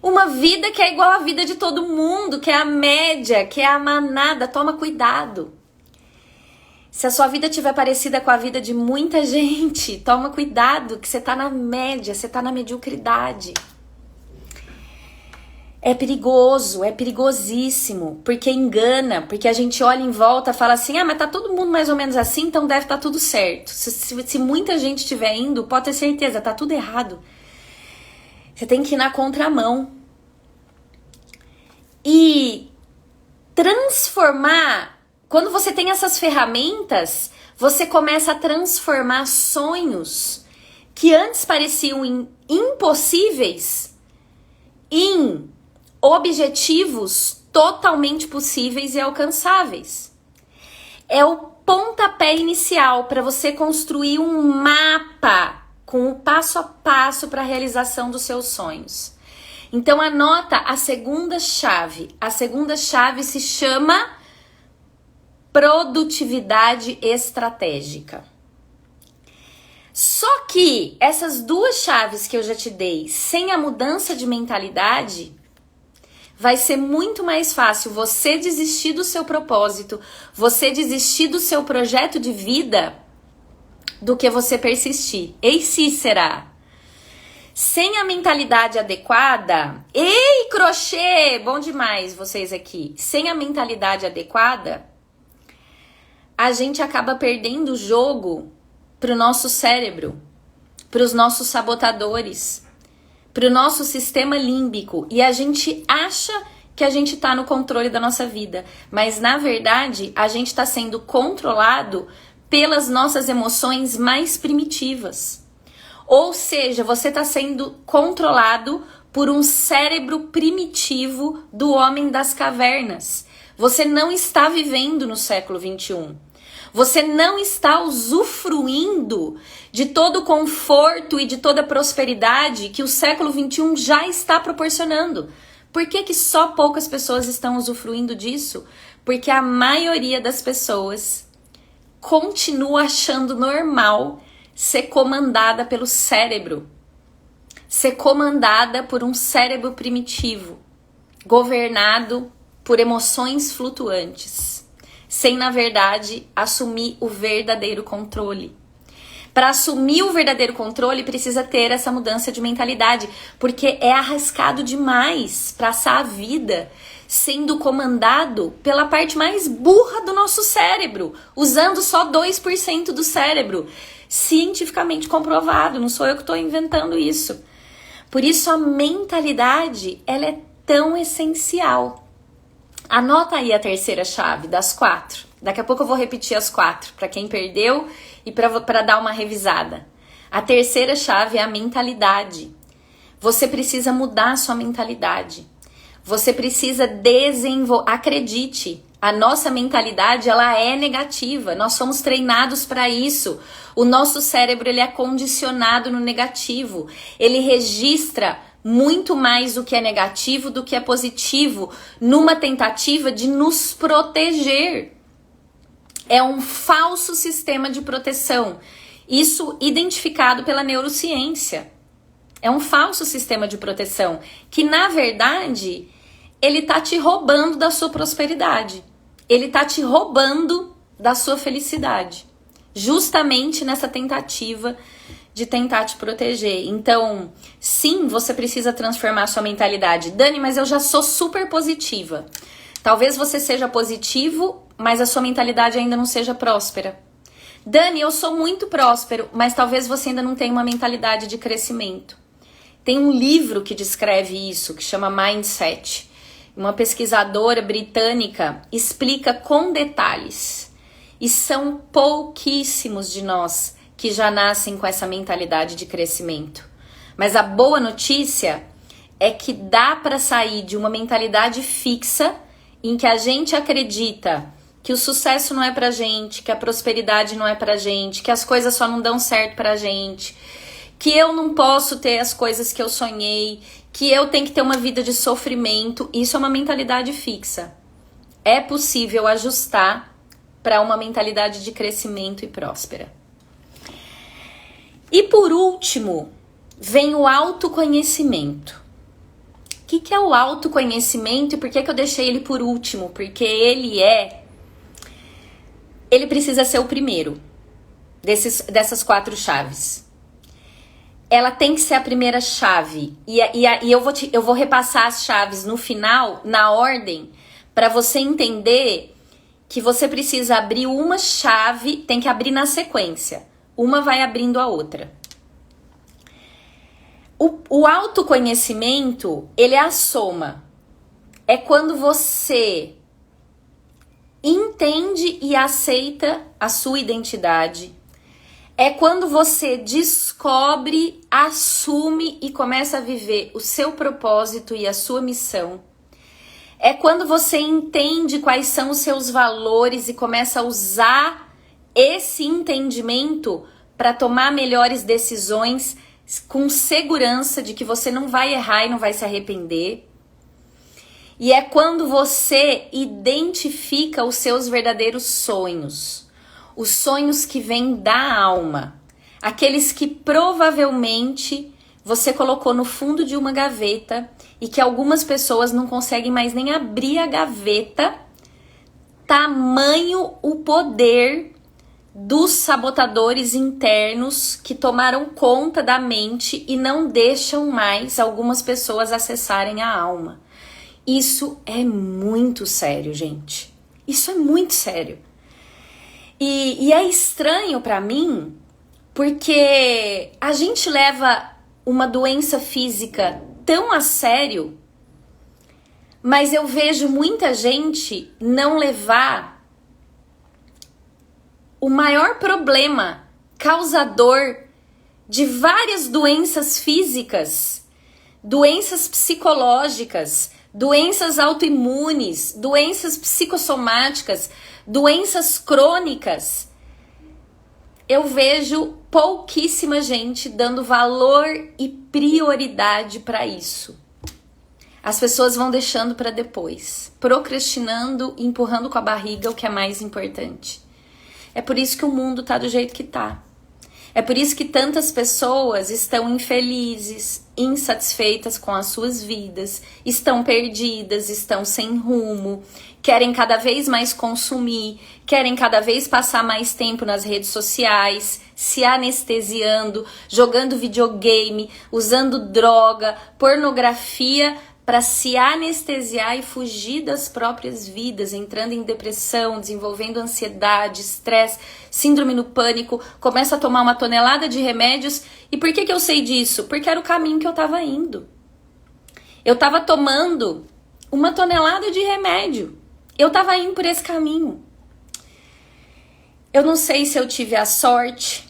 Uma vida que é igual à vida de todo mundo, que é a média, que é a manada. Toma cuidado. Se a sua vida estiver parecida com a vida de muita gente, toma cuidado, que você está na média, você está na mediocridade. É perigoso, é perigosíssimo, porque engana, porque a gente olha em volta e fala assim, mas tá todo mundo mais ou menos assim, então deve estar tudo certo. Se muita gente estiver indo, pode ter certeza, tá tudo errado. Você tem que ir na contramão. E transformar, quando você tem essas ferramentas, você começa a transformar sonhos que antes pareciam impossíveis em objetivos totalmente possíveis e alcançáveis. É o pontapé inicial para você construir um mapa com o passo a passo para a realização dos seus sonhos. Então anota a segunda chave. A segunda chave se chama produtividade estratégica. Só que essas duas chaves que eu já te dei, sem a mudança de mentalidade, vai ser muito mais fácil você desistir do seu propósito, você desistir do seu projeto de vida, do que você persistir. E se será? Sem a mentalidade adequada... Ei, crochê! Bom demais vocês aqui. Sem a mentalidade adequada, a gente acaba perdendo o jogo pro nosso cérebro, pros nossos sabotadores, pro nosso sistema límbico, e a gente acha que a gente tá no controle da nossa vida, mas na verdade a gente tá sendo controlado pelas nossas emoções mais primitivas. Ou seja, você tá sendo controlado por um cérebro primitivo do homem das cavernas. Você não está vivendo no século 21. Você não está usufruindo de todo o conforto e de toda a prosperidade que o século 21 já está proporcionando. Por que só poucas pessoas estão usufruindo disso? Porque a maioria das pessoas continua achando normal ser comandada pelo cérebro. Ser comandada por um cérebro primitivo, governado por emoções flutuantes. Sem, na verdade, assumir o verdadeiro controle. Para assumir o verdadeiro controle, precisa ter essa mudança de mentalidade, porque é arriscado demais passar a vida sendo comandado pela parte mais burra do nosso cérebro, usando só 2% do cérebro. Cientificamente comprovado, não sou eu que estou inventando isso. Por isso a mentalidade, ela é tão essencial. Anota aí a terceira chave das 4. Daqui a pouco eu vou repetir as 4 para quem perdeu e para dar uma revisada. A terceira chave é a mentalidade. Você precisa mudar a sua mentalidade. Você precisa desenvolver. Acredite, a nossa mentalidade ela é negativa. Nós somos treinados para isso. O nosso cérebro ele é condicionado no negativo. Ele registra muito mais o que é negativo do que é positivo, numa tentativa de nos proteger. É um falso sistema de proteção. Isso identificado pela neurociência. É um falso sistema de proteção que, na verdade, ele tá te roubando da sua prosperidade. Ele tá te roubando da sua felicidade. Justamente nessa tentativa de tentar te proteger. Então, sim, você precisa transformar a sua mentalidade. Dani, mas eu já sou super positiva. Talvez você seja positivo, mas a sua mentalidade ainda não seja próspera. Dani, eu sou muito próspero, mas talvez você ainda não tenha uma mentalidade de crescimento. Tem um livro que descreve isso, que chama Mindset. Uma pesquisadora britânica explica com detalhes. E são pouquíssimos de nós que já nascem com essa mentalidade de crescimento. Mas a boa notícia é que dá para sair de uma mentalidade fixa em que a gente acredita que o sucesso não é pra gente, que a prosperidade não é pra gente, que as coisas só não dão certo pra gente, que eu não posso ter as coisas que eu sonhei, que eu tenho que ter uma vida de sofrimento. Isso é uma mentalidade fixa. É possível ajustar para uma mentalidade de crescimento e próspera. E por último, vem o autoconhecimento. O que é o autoconhecimento e por que eu deixei ele por último? Porque ele precisa ser o primeiro dessas 4 chaves. Ela tem que ser a primeira chave. E eu vou repassar as chaves no final, na ordem, para você entender que você precisa abrir uma chave, tem que abrir na sequência. Uma vai abrindo a outra. O autoconhecimento, ele é a soma. É quando você entende e aceita a sua identidade. É quando você descobre, assume e começa a viver o seu propósito e a sua missão. É quando você entende quais são os seus valores e começa a usar esse entendimento para tomar melhores decisões com segurança de que você não vai errar e não vai se arrepender. E é quando você identifica os seus verdadeiros sonhos. Os sonhos que vêm da alma. Aqueles que provavelmente você colocou no fundo de uma gaveta e que algumas pessoas não conseguem mais nem abrir a gaveta. Tamanho o poder dos sabotadores internos que tomaram conta da mente e não deixam mais algumas pessoas acessarem a alma. Isso é muito sério, gente. Isso é muito sério. E é estranho pra mim, porque a gente leva uma doença física tão a sério, mas eu vejo muita gente não levar o maior problema causador de várias doenças físicas, doenças psicológicas, doenças autoimunes, doenças psicossomáticas, doenças crônicas. Eu vejo pouquíssima gente dando valor e prioridade para isso. As pessoas vão deixando para depois, procrastinando e empurrando com a barriga o que é mais importante. É por isso que o mundo tá do jeito que tá. É por isso que tantas pessoas estão infelizes, insatisfeitas com as suas vidas, estão perdidas, estão sem rumo, querem cada vez mais consumir, querem cada vez passar mais tempo nas redes sociais, se anestesiando, jogando videogame, usando droga, pornografia, para se anestesiar e fugir das próprias vidas, entrando em depressão, desenvolvendo ansiedade, estresse, síndrome do pânico, começa a tomar uma tonelada de remédios. E por que eu sei disso? Porque era o caminho que eu estava indo. Eu estava tomando uma tonelada de remédio. Eu estava indo por esse caminho. Eu não sei se eu tive a sorte,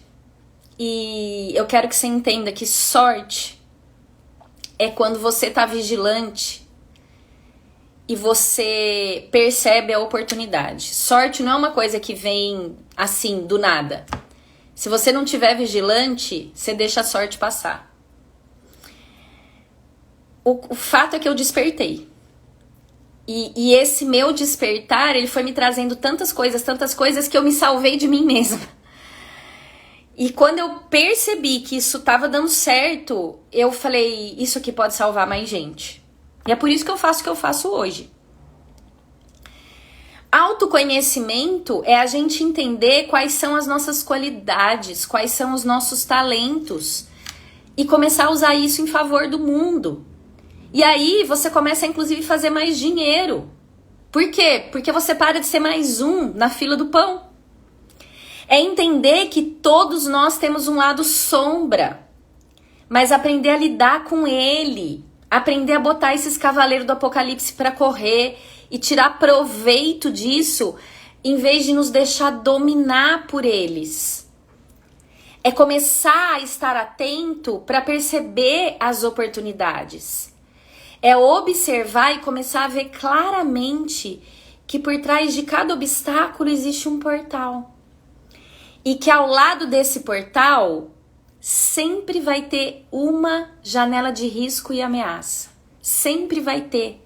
e eu quero que você entenda que sorte é quando você tá vigilante e você percebe a oportunidade. Sorte não é uma coisa que vem assim, do nada. Se você não tiver vigilante, você deixa a sorte passar. O fato é que eu despertei. E esse meu despertar, ele foi me trazendo tantas coisas que eu me salvei de mim mesma. E quando eu percebi que isso tava dando certo, eu falei, isso aqui pode salvar mais gente. E é por isso que eu faço o que eu faço hoje. Autoconhecimento é a gente entender quais são as nossas qualidades, quais são os nossos talentos e começar a usar isso em favor do mundo. E aí você começa a inclusive fazer mais dinheiro. Por quê? Porque você para de ser mais um na fila do pão. É entender que todos nós temos um lado sombra, mas aprender a lidar com ele, aprender a botar esses cavaleiros do apocalipse para correr e tirar proveito disso, em vez de nos deixar dominar por eles. É começar a estar atento para perceber as oportunidades. É observar e começar a ver claramente que por trás de cada obstáculo existe um portal. E que ao lado desse portal sempre vai ter uma janela de risco e ameaça. Sempre vai ter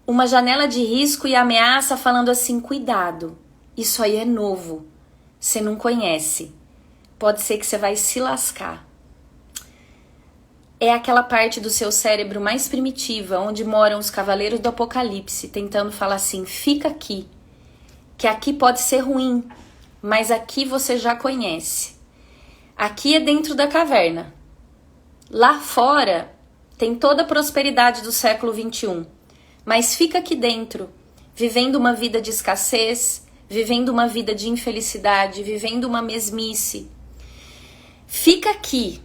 uma janela de risco e ameaça falando assim, cuidado, isso aí é novo, você não conhece, pode ser que você vai se lascar. É aquela parte do seu cérebro mais primitiva, onde moram os cavaleiros do apocalipse, tentando falar assim, fica aqui, que aqui pode ser ruim, mas aqui você já conhece. Aqui é dentro da caverna. Lá fora tem toda a prosperidade do século 21. Mas fica aqui dentro, vivendo uma vida de escassez, vivendo uma vida de infelicidade, vivendo uma mesmice. Fica aqui,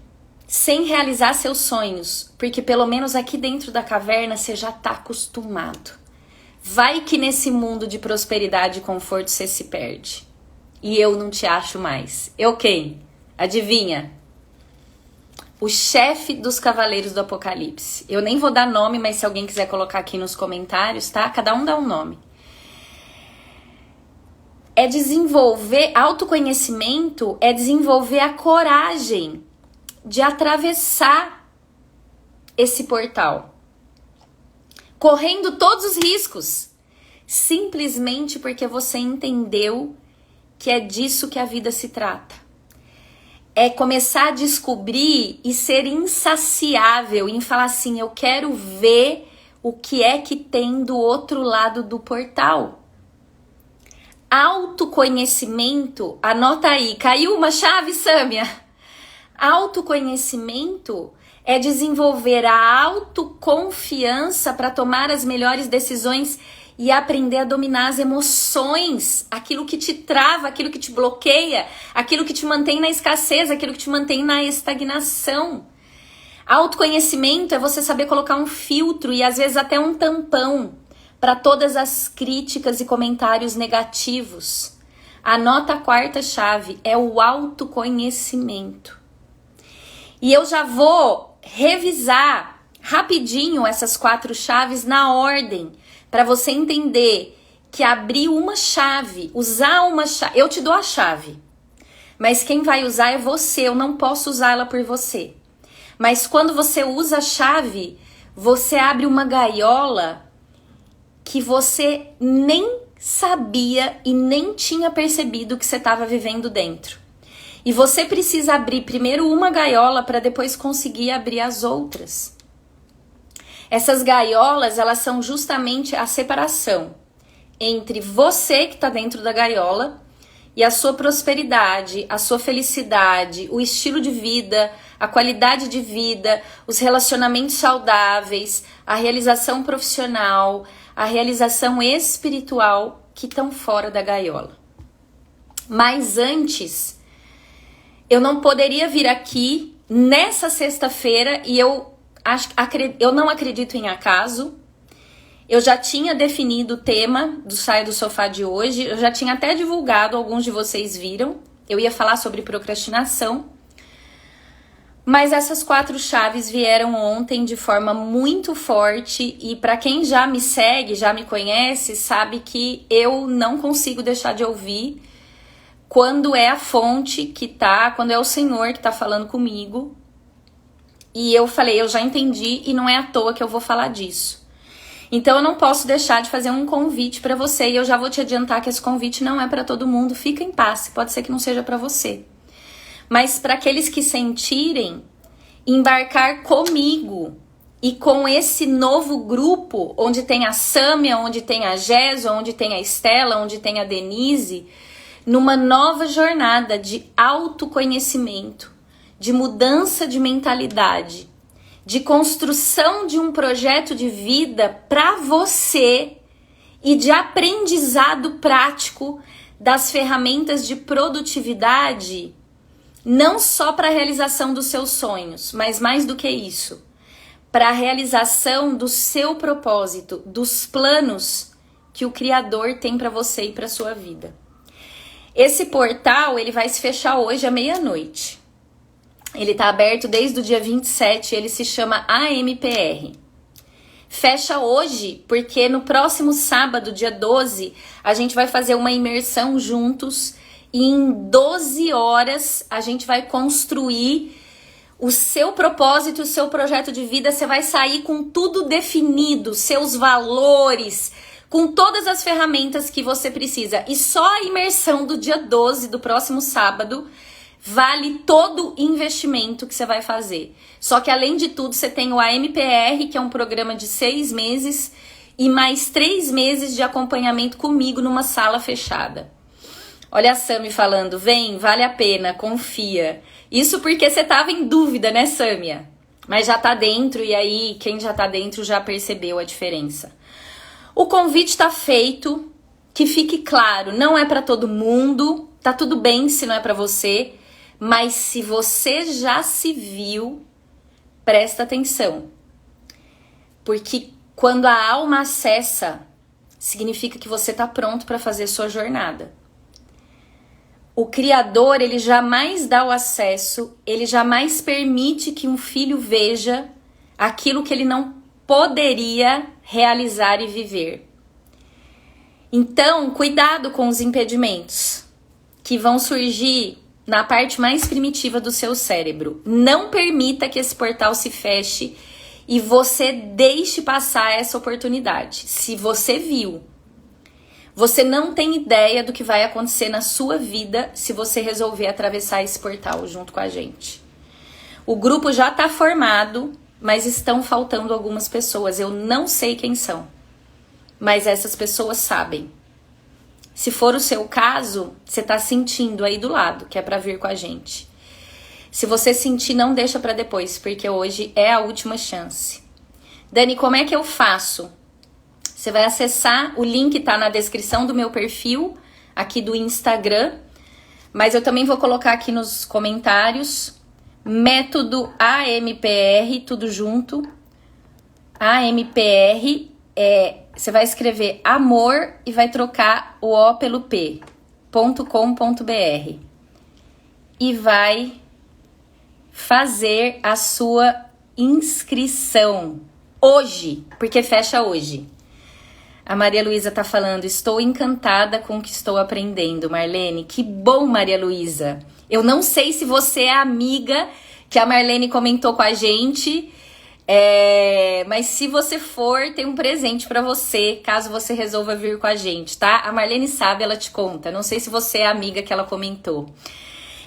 sem realizar seus sonhos, porque pelo menos aqui dentro da caverna você já está acostumado. Vai que nesse mundo de prosperidade e conforto você se perde. E eu não te acho mais. Eu quem? Adivinha? O chefe dos Cavaleiros do Apocalipse. Eu nem vou dar nome, mas se alguém quiser colocar aqui nos comentários, tá? Cada um dá um nome. É desenvolver, autoconhecimento é desenvolver a coragem de atravessar esse portal. Correndo todos os riscos. Simplesmente porque você entendeu que é disso que a vida se trata. É começar a descobrir e ser insaciável em falar assim, eu quero ver o que é que tem do outro lado do portal. Autoconhecimento, anota aí, caiu uma chave, Sâmia? Autoconhecimento é desenvolver a autoconfiança para tomar as melhores decisões e aprender a dominar as emoções, aquilo que te trava, aquilo que te bloqueia, aquilo que te mantém na escassez, aquilo que te mantém na estagnação. Autoconhecimento é você saber colocar um filtro e às vezes até um tampão para todas as críticas e comentários negativos. Anota a quarta chave, é o autoconhecimento. E eu já vou revisar rapidinho essas 4 chaves na ordem, para você entender que abrir uma chave, usar uma chave, eu te dou a chave, mas quem vai usar é você, eu não posso usá-la por você. Mas quando você usa a chave, você abre uma gaiola que você nem sabia e nem tinha percebido que você estava vivendo dentro. E você precisa abrir primeiro uma gaiola para depois conseguir abrir as outras. Essas gaiolas, elas são justamente a separação entre você que está dentro da gaiola e a sua prosperidade, a sua felicidade, o estilo de vida, a qualidade de vida, os relacionamentos saudáveis, a realização profissional, a realização espiritual que estão fora da gaiola. Mas antes, eu não poderia vir aqui nessa sexta-feira e eu não acredito em acaso. Eu já tinha definido o tema do Saia do Sofá de hoje, eu já tinha até divulgado, alguns de vocês viram. Eu ia falar sobre procrastinação, mas essas 4 chaves vieram ontem de forma muito forte e para quem já me segue, já me conhece, sabe que eu não consigo deixar de ouvir quando é a fonte que tá, quando é o Senhor que tá falando comigo. E eu falei, eu já entendi e não é à toa que eu vou falar disso. Então eu não posso deixar de fazer um convite para você e eu já vou te adiantar que esse convite não é para todo mundo, fica em paz, pode ser que não seja para você. Mas para aqueles que sentirem, embarcar comigo e com esse novo grupo, onde tem a Sâmia, onde tem a Jéssica, onde tem a Estela, onde tem a Denise, numa nova jornada de autoconhecimento, de mudança de mentalidade, de construção de um projeto de vida para você e de aprendizado prático das ferramentas de produtividade, não só para a realização dos seus sonhos, mas mais do que isso, para a realização do seu propósito, dos planos que o Criador tem para você e para sua vida. Esse portal, ele vai se fechar hoje à meia-noite. Ele está aberto desde o dia 27, ele se chama AMPR. Fecha hoje, porque no próximo sábado, dia 12, a gente vai fazer uma imersão juntos e em 12 horas a gente vai construir o seu propósito, o seu projeto de vida. Você vai sair com tudo definido, seus valores, com todas as ferramentas que você precisa. E só a imersão do dia 12, do próximo sábado, vale todo o investimento que você vai fazer. Só que além de tudo, você tem o AMPR, que é um programa de 6 meses, e mais 3 meses de acompanhamento comigo numa sala fechada. Olha a Sami falando, vem, vale a pena, confia. Isso porque você estava em dúvida, né, Sâmia? Mas já tá dentro, e aí quem já tá dentro já percebeu a diferença. O convite está feito, que fique claro, não é para todo mundo, tá tudo bem se não é para você, mas se você já se viu, presta atenção. Porque quando a alma acessa, significa que você tá pronto para fazer sua jornada. O Criador, ele jamais dá o acesso, ele jamais permite que um filho veja aquilo que ele não poderia realizar e viver. Então, cuidado com os impedimentos que vão surgir na parte mais primitiva do seu cérebro. Não permita que esse portal se feche e você deixe passar essa oportunidade. Se você viu, você não tem ideia do que vai acontecer na sua vida se você resolver atravessar esse portal junto com a gente. O grupo já está formado, mas estão faltando algumas pessoas. Eu não sei quem são, mas essas pessoas sabem. Se for o seu caso, você tá sentindo aí do lado, que é pra vir com a gente. Se você sentir, não deixa pra depois, porque hoje é a última chance. Dani, como é que eu faço? Você vai acessar, o link tá na descrição do meu perfil, aqui do Instagram, mas eu também vou colocar aqui nos comentários, método AMPR, tudo junto. AMPR você vai escrever amor e vai trocar o O pelo P.com.br e vai fazer a sua inscrição hoje, porque fecha hoje. A Maria Luísa tá falando, estou encantada com o que estou aprendendo, Marlene. Que bom, Maria Luísa. Eu não sei se você é a amiga que a Marlene comentou com a gente, mas se você for, tem um presente pra você, caso você resolva vir com a gente, tá? A Marlene sabe, ela te conta. Não sei se você é a amiga que ela comentou.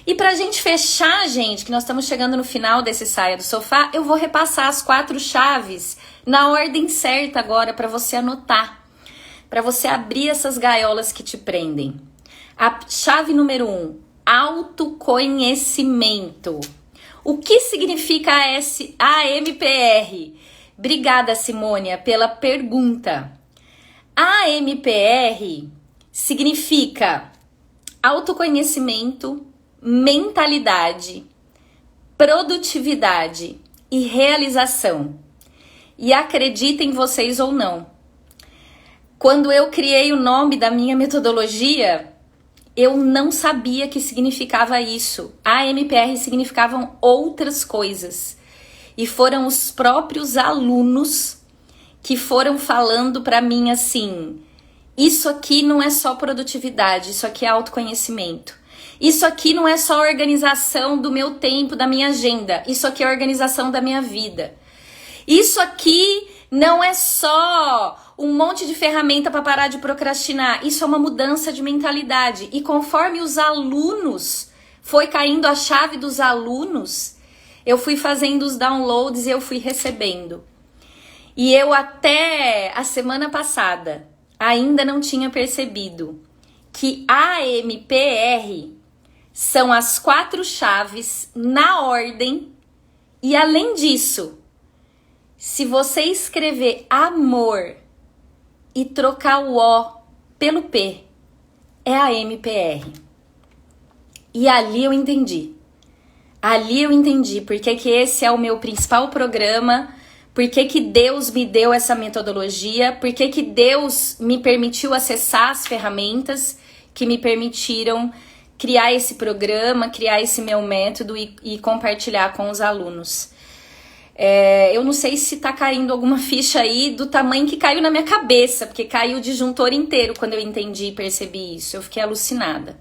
E pra gente fechar, gente, que nós estamos chegando no final desse Saia do Sofá, eu vou repassar as 4 chaves na ordem certa agora pra você anotar, pra você abrir essas gaiolas que te prendem. A chave número 1, autoconhecimento. O que significa AMPR? Obrigada, Simônia, pela pergunta. AMPR significa autoconhecimento, mentalidade, produtividade e realização. E acreditem vocês ou não, quando eu criei o nome da minha metodologia, eu não sabia que significava isso. AMPR significavam outras coisas. E foram os próprios alunos que foram falando para mim assim: isso aqui não é só produtividade, isso aqui é autoconhecimento. Isso aqui não é só organização do meu tempo, da minha agenda. Isso aqui é organização da minha vida. Isso aqui não é só um monte de ferramenta para parar de procrastinar. Isso é uma mudança de mentalidade. E conforme os alunos, foi caindo a chave dos alunos, eu fui fazendo os downloads e eu fui recebendo. E eu até a semana passada ainda não tinha percebido que AMPR são as 4 chaves na ordem. E além disso, se você escrever amor e trocar o O pelo P, é a MPR. E ali eu entendi. Ali eu entendi porque que esse é o meu principal programa, porque que Deus me deu essa metodologia, porque que Deus me permitiu acessar as ferramentas que me permitiram criar esse programa, criar esse meu método e compartilhar com os alunos. Eu não sei se tá caindo alguma ficha aí do tamanho que caiu na minha cabeça, porque caiu o disjuntor inteiro quando eu entendi e percebi isso. Eu fiquei alucinada.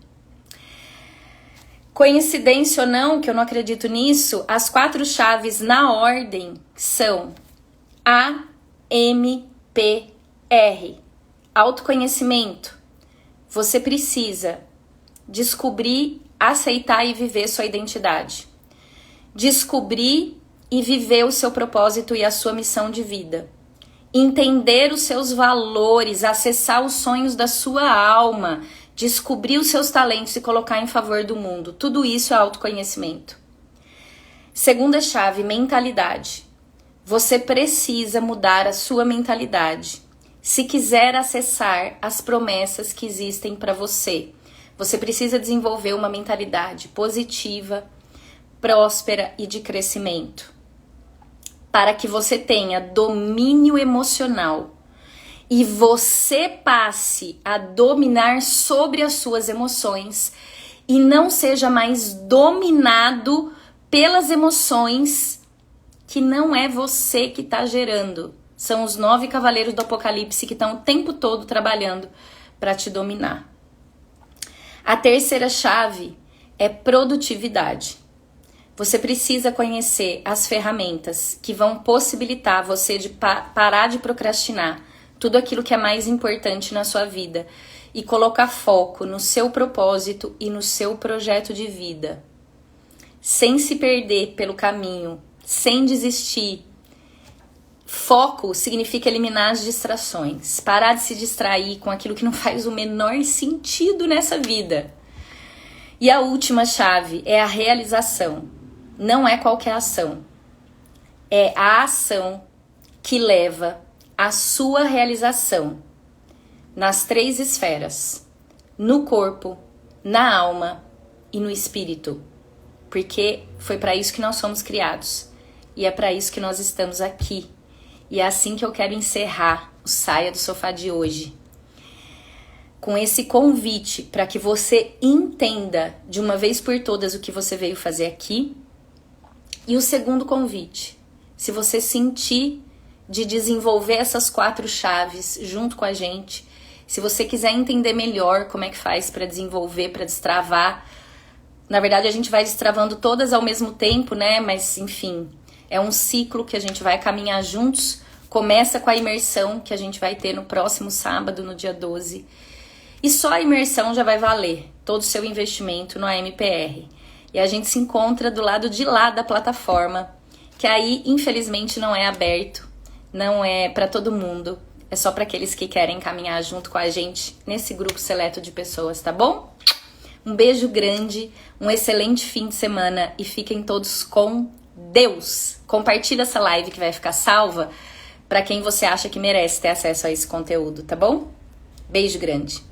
Coincidência ou não, que eu não acredito nisso, as 4 chaves na ordem são AMPR. Autoconhecimento. Você precisa descobrir, aceitar e viver sua identidade. Descobrir e viver o seu propósito e a sua missão de vida. Entender os seus valores, acessar os sonhos da sua alma, descobrir os seus talentos e colocar em favor do mundo. Tudo isso é autoconhecimento. Segunda chave, mentalidade. Você precisa mudar a sua mentalidade. Se quiser acessar as promessas que existem para você, você precisa desenvolver uma mentalidade positiva, próspera e de crescimento, para que você tenha domínio emocional e você passe a dominar sobre as suas emoções e não seja mais dominado pelas emoções que não é você que está gerando. São os 9 cavaleiros do Apocalipse que estão o tempo todo trabalhando para te dominar. A terceira chave é produtividade. Você precisa conhecer as ferramentas que vão possibilitar você de parar de procrastinar tudo aquilo que é mais importante na sua vida e colocar foco no seu propósito e no seu projeto de vida, sem se perder pelo caminho, sem desistir. Foco significa eliminar as distrações, parar de se distrair com aquilo que não faz o menor sentido nessa vida. E a última chave é a realização. Não é qualquer ação. É a ação que leva à sua realização nas 3 esferas: no corpo, na alma e no espírito. Porque foi para isso que nós somos criados. E é para isso que nós estamos aqui. E é assim que eu quero encerrar o Saia do Sofá de hoje. Com esse convite para que você entenda de uma vez por todas o que você veio fazer aqui. E o segundo convite, se você sentir de desenvolver essas 4 chaves junto com a gente, se você quiser entender melhor como é que faz para desenvolver, para destravar, na verdade a gente vai destravando todas ao mesmo tempo, né? Mas enfim, é um ciclo que a gente vai caminhar juntos. Começa com a imersão que a gente vai ter no próximo sábado, no dia 12. E só a imersão já vai valer todo o seu investimento no AMPR. E a gente se encontra do lado de lá da plataforma, que aí, infelizmente, não é aberto, não é para todo mundo, é só para aqueles que querem caminhar junto com a gente nesse grupo seleto de pessoas, tá bom? Um beijo grande, um excelente fim de semana e fiquem todos com Deus. Compartilha essa live que vai ficar salva para quem você acha que merece ter acesso a esse conteúdo, tá bom? Beijo grande.